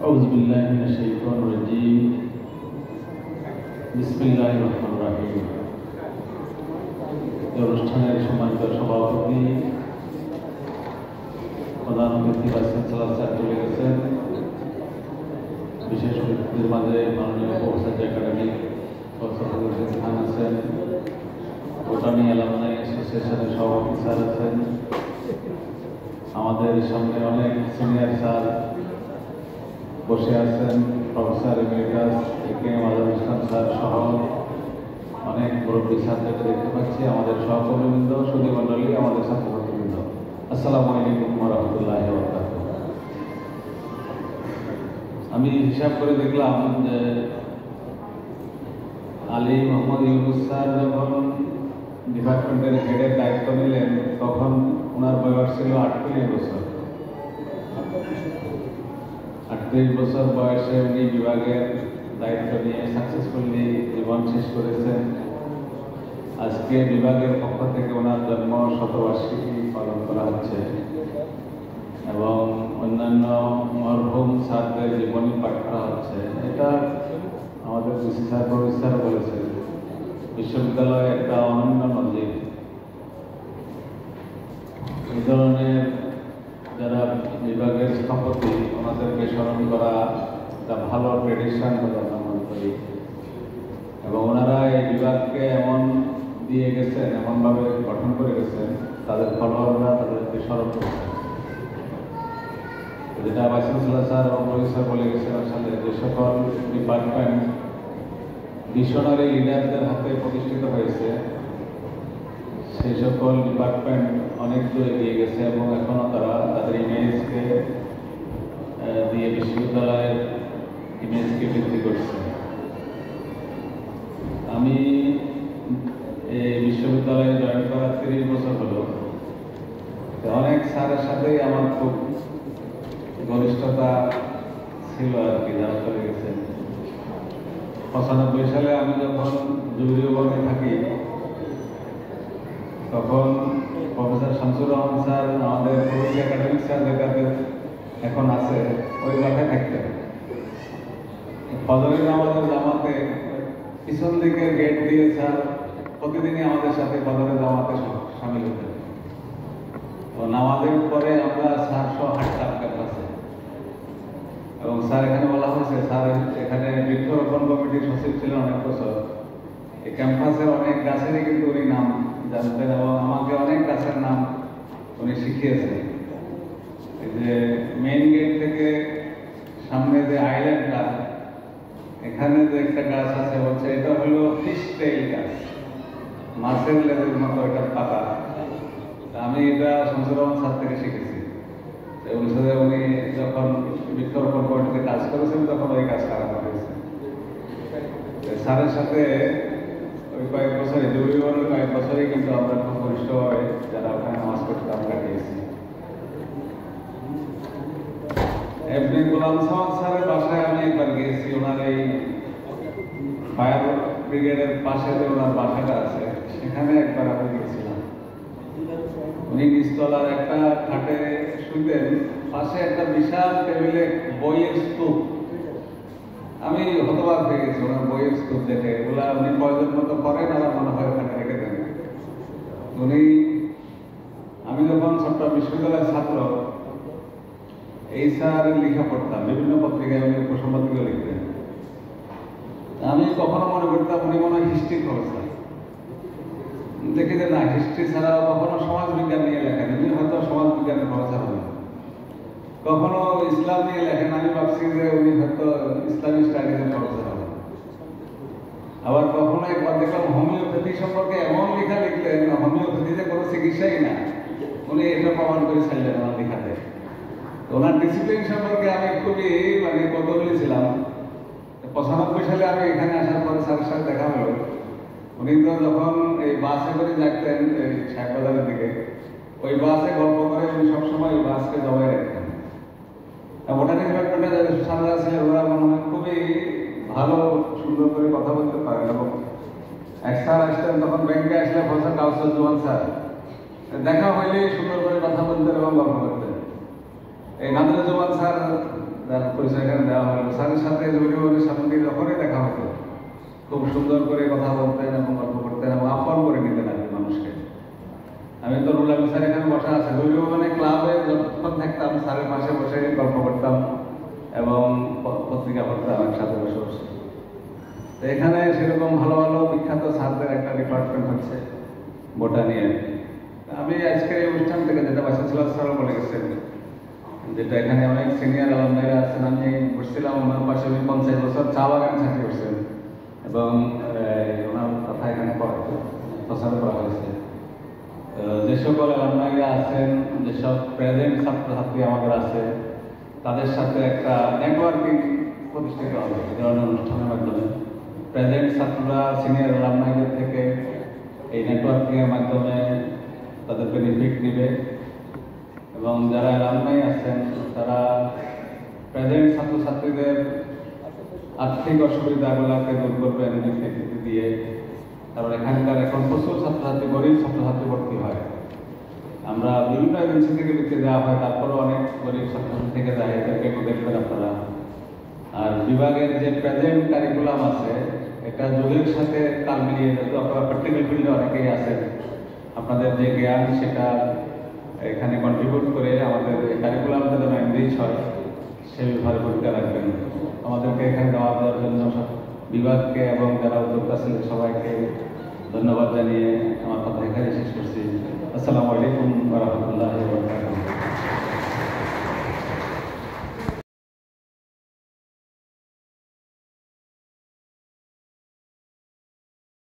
أعوذ بالله من الشيطان الرجيم بسم الله الرحمن الرحيم অনুষ্ঠানের সম্মানিত সভাপতি প্রধান অতিথি ভাইস চ্যান্সেলর স্যার চলে গেছেন। বিশেষ অতিথিদের মাঝে মাননীয় প্রফেসর একাডেমিক খান আছেন, বোটানি অ্যালামনাই অ্যাসোসিয়েশনের সভাপতি স্যার আছেন, আমাদের সামনে অনেক সিনিয়র স্যার বসে আছেন, প্রফেসর এমেরিটাস একেএম আজহার ইসলাম স্যার সহ অনেক মুরব্বী স্যারদেরকে দেখতে পাচ্ছি, আমাদের সহকর্মীবৃন্দ, সুধী মণ্ডলী, আমাদের ছাত্রছাত্রীবৃন্দ, আসসালামু আলাইকুম ওয়া রাহমাতুল্লাহি ওয়া বারাকাতুহু। আমি হিসাব করে দেখলাম যে আলী মোহাম্মদ ইউনুস স্যার যখন ডিপার্টমেন্টের হেডের দায়িত্ব নিলেন তখন ওনার বয়স ছিল 38 বছর। 38 বছর বয়সে উনি বিভাগের দায়িত্ব নিয়ে সাকসেসফুলি জীবন শেষ করেছেন। আজকে বিভাগের পক্ষ থেকে ওনার জন্ম শতবার্ষিকী পালন করা হচ্ছে এবং অন্যান্য মরহুম স্যারদের জীবনী পাঠ করা হচ্ছে। এটা আমাদের ডিসি স্যার প্রফেসর বলেছেন বিশ্ববিদ্যালয়ে একটা অনন্য নজির। এই ধরনের যারা বিভাগের স্থপতি ওনাদেরকে স্মরণ করা একটা ভালো ট্রেডিশন বলে আমরা মনে করি এবং ওনারা এই বিভাগকে এমন দিয়ে গেছেন, এমনভাবে গঠন করে গেছেন, তাদের ফলোয়াররা তাদেরকে স্মরণ করছেন। যেটা ভাইস চ্যান্সেলর স্যার এবং প্রফেসর বলে গেছেন, আসলে যে সকল ডিপার্টমেন্ট মিশনারি লিডারদের হাতে প্রতিষ্ঠিত হয়েছে সেই সকল ডিপার্টমেন্ট অনেক দূর এগিয়ে গেছে এবং এখনও তারা তাদের ইমেজকে দিয়ে বিশ্ববিদ্যালয়ের ইমেজকে বৃদ্ধি করছে। আমি এই বিশ্ববিদ্যালয়ে জয়েন করা 30 বছর হলো। অনেক স্যারের সাথেই আমার খুব ঘনিষ্ঠতা ছিল আর কি, যারা চলে গেছেন। 95 সালে আমি যখন জুবিলিবনে থাকি তখন প্রফেসর শামসুর রহমান স্যার আমাদের প্রফেসর একাডেমিক স্যার যেটাতে এখন আছে ওই মাঠে থাকতেন। ফজরের নামাজের জামাতে পিছন দিকের গেট দিয়ে স্যার প্রতিদিনই আমাদের সাথে ফজরের জামাতে সামিল হতেন। তো নামাজের পরে আমরা স্যার সহ হাঁটতাম ক্যাম্পাসে এবং স্যার এখানে বলা হয়েছে, স্যার এখানে বৃক্ষরোপণ কমিটির সচিব ছিলেন অনেক বছর। এই ক্যাম্পাসের অনেক গাছেরই কিন্তু উনি নাম জানতেন এবং আমাকে অনেক গাছের নাম উনি শিখিয়েছেন। এই যে মেইন গেট থেকে সামনে যে আইল্যান্ডটা, এখানে যে একটা গাছ আছে বলছে এটা হলো ফিশ টেইল গাছ, মাছের লেজের মতো এটা পাতা। আমি এটা শামসুর রহমান স্যার থেকে শিখেছি। বলছে যে উনি যখন বৃক্ষরোপণ কমিটিতে কাজ করেছেন তখন ওই কাজ করানো হয়েছে। স্যারের সাথে ওই কয়েক বছরে জুবিলিবনের কয়েক বছরই কিন্তু আমরা খুব ঘনিষ্ঠভাবে যারা ওখানে নামাজ পড়তাম কাটিয়েছি। এমনি গোলাম সামাদ স্যারের বাসায় আমি একবার গিয়েছি। ওনার এই ফায়ার ব্রিগেডের পাশে যে ওনার বাসাটা আছে সেখানে একবার আমি গিয়েছিলাম। উনি নিচতলার একটা খাটে শুনতেন, পাশে একটা বিশাল টেবিলে বইয়ের স্তূপ। আমি হতবাক হয়ে গেছি ওনার বইয়ের স্তূপ দেখে। এগুলা উনি প্রয়োজন মতো করেন আর মনে হয় ওখানে রেখে দেন। উনি, আমি যখন চট্টগ্রাম বিশ্ববিদ্যালয়ের ছাত্র, এই স্যার লেখা পড়তাম, বিভিন্ন পত্রিকায় উনি উপসম্পাদকীয় লিখতেন। আমি কখনো মনে করতাম উনি মনে হয় হিস্ট্রি প্রফেসর। দেখি যে না, হিস্ট্রি ছাড়াও কখনো সমাজ বিজ্ঞান নিয়ে লেখেন, উনি হয়তো সমাজ বিজ্ঞানের প্রফেসর হবেন। কখনো ইসলাম নিয়ে লেখেন, আমি ভাবছি যে উনি হয়তো ইসলামিক স্টাডিজের প্রফেসর হবেন। আবার কখনো একবার দেখলাম হোমিওপ্যাথি সম্পর্কে এমন লেখা লিখলেন, হোমিওপ্যাথিতে কোনো চিকিৎসাই না, উনি এটা প্রমাণ করে চাইলেন ওনার লেখাতে। ওনার ডিসিপ্লিন সম্পর্কে আমি খুবই কৌতূহলী ছিলাম। 95 সালে আমি এখানে আসার পরে স্যারের সাথে দেখা হলো। উনি তো যখন এই বাসে করে যাচ্ছেন এই শাকবাজারের দিকে, ওই বাসে গল্প করে উনি সবসময় ওই বাসকে জবাই রাখতেন। বোটানি ডিপার্টমেন্টে যাদের স্যাররা ছিলেন ওরা মনে হয় খুবই ভালো, সুন্দর করে কথা বলতে পারেন। এবং এক স্যার আসতেন তখন ব্যাংকে আসলে প্রফেসর কাউসারুজ্জামান স্যার দেখা হইলেই সুন্দর করে কথা বলতেন এবং গল্প করতেন। এই নাদরুজ্জামান স্যার যার পরিচয় এখানে দেওয়া খুব সুন্দর করে কথা বলতেন এবং গল্প করতেন এবং আপন করে নিতেন আর কি মানুষকে। আমি তো রুল আমিন স্যার এখানে বসা আছে, যদিও মানে ক্লাবে যতক্ষণ থাকতাম স্যারের পাশে বসে গল্প করতাম এবং পত্রিকা পড়তাম একসাথে বসে বসে। তো এখানে সেরকম ভালো ভালো বিখ্যাত স্যারদের একটা ডিপার্টমেন্ট হচ্ছে বোটানি আর কি। আমি আজকের এই অনুষ্ঠান থেকে যেটা বাসাছিলাম স্যারও বলে গেছেন, যেটা এখানে অনেক সিনিয়র আলমদাইরা আছেন, আমি বসছিলাম ওনার পাশে, উনি 50 বছর চা বাগান চাকরি করছেন এবং ওনার কথা এখানে প্রচার করা হয়েছে। যে সকল আলমদাইরা আছেন, যেসব প্রেজেন্ট ছাত্রছাত্রী আমাদের আছে, তাদের সাথে একটা নেটওয়ার্কিং প্রতিষ্ঠিত হবে এই ধরনের অনুষ্ঠানের মাধ্যমে। প্রেজেন্ট ছাত্ররা সিনিয়র আলমদাইদের থেকে এই নেটওয়ার্কিংয়ের মাধ্যমে তাদের বেনিফিট নেবে এবং যারা অ্যালামনাই আছেন তারা প্রেজেন্ট ছাত্রছাত্রীদের আর্থিক অসুবিধাগুলোকে দূর করবেন নেতৃত্ব দিয়ে। তারপর এখানকার এখন প্রচুর ছাত্রছাত্রী, গরিব ছাত্রছাত্রী ভর্তি হয়, আমরা বিভিন্ন এজেন্সি থেকে বৃত্তি দেওয়া হয়, তারপরেও অনেক গরিব ছাত্রছাত্রী থেকে যায়, এদেরকে একটু দেখবেন আপনারা। আর বিভাগের যে প্রেজেন্ট কারিকুলাম আছে এটা যুগের সাথে তাল মিলিয়ে, যেহেতু আপনারা প্র্যাকটিক্যাল ফিল্ডে অনেকেই আছেন, আপনাদের যে জ্ঞান সেটা এখানে কন্ট্রিবিউট করে আমাদের কারিকুলামটা যেন এনরিচ হয় সেই ব্যাপারে ভূমিকা রাখবেন। আমাদেরকে এখানে দেওয়া দেওয়ার জন্য সব বিভাগকে এবং যারা উদ্যোক্তা ছিলেন সবাইকে ধন্যবাদ জানিয়ে আমার কথা এখানে শেষ করছি। আসসালামু আলাইকুম ওয়া রাহমাতুল্লাহি ওয়া বারাকাতুহু।